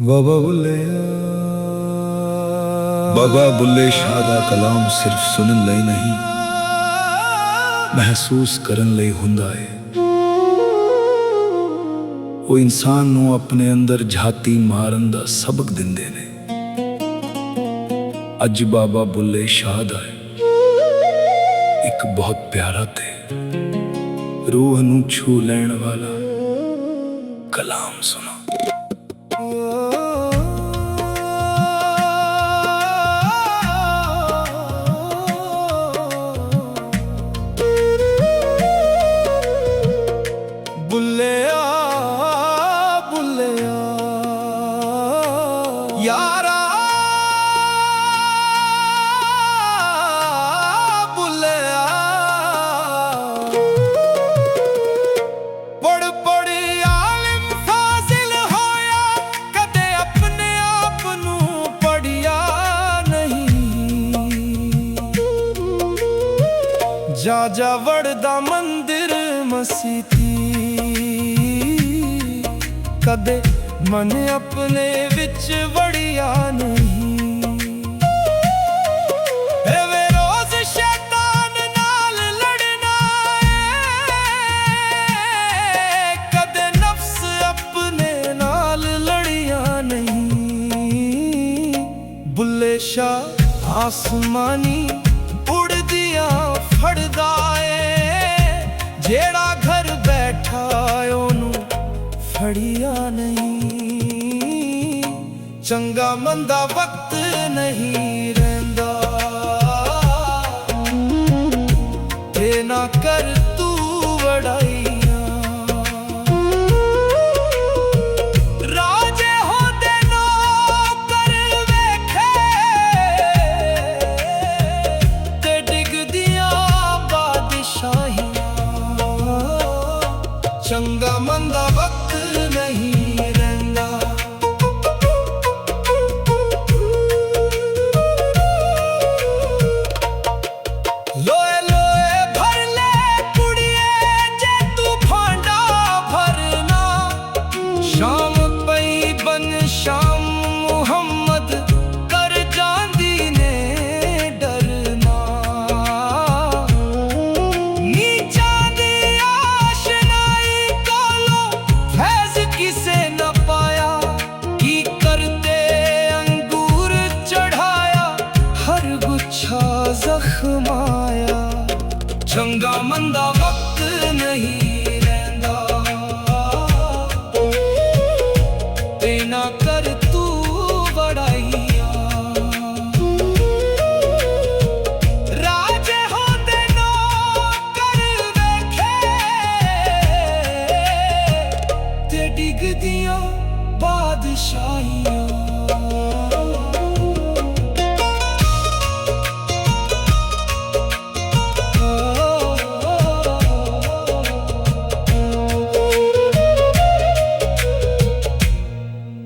बाबा बुल्ले बाबा बुल्ले शाह दा कलाम सिर्फ सुनन लई नहीं महसूस करन लई हुंदा है। वो इंसान नूं अपने अंदर झाती मारन दा सबक दिंदे ने। अज बाबा बुल्ले शाह दा एक बहुत प्यारा ते रूह नूं छू लैण वाला कलाम सुनो। बुल्लिया बुल्लिया यारा बुल्लिया पढ़ पढ़ आलिम फाजिल होया कदे अपने आप नूं पढ़िया नहीं। जा जा वड़दा मंदिर मसीती कदे मन अपने विच वड़िया नहीं। एवे रोज शैतान नाल लड़ना है कदे नफ्स अपने नाल लड़िया नहीं। बुल्ले शाह आसमानी उड़दिया फड़दा है जेड़ा घर बैठा ओनू फड़िया नहीं। चंगा मंदा वक्त नहीं रहिंदा ते ना कर तू वड़ाइया। राजे होंदे नौकर वेखे ते डिगदियां बादशाहियां। चंगा मंदा वक्त नहीं रहंदा लोए लोए भर ले कुड़िए जे तू भांडा भरना। शाम पई बन शाम मुहम्मद कर जांदी ने डरना। नीचा दी आशनाई कोलों फैज किसे न पाया की करते अंगूर चढ़ाया हर गुच्छा जख्माया। चंगा मंदा वक्त नहीं रहंदा ते ना कर तू वड़ाइया। राजे होंदे नौकर वेखे ते डिगदियां बादशाहियां।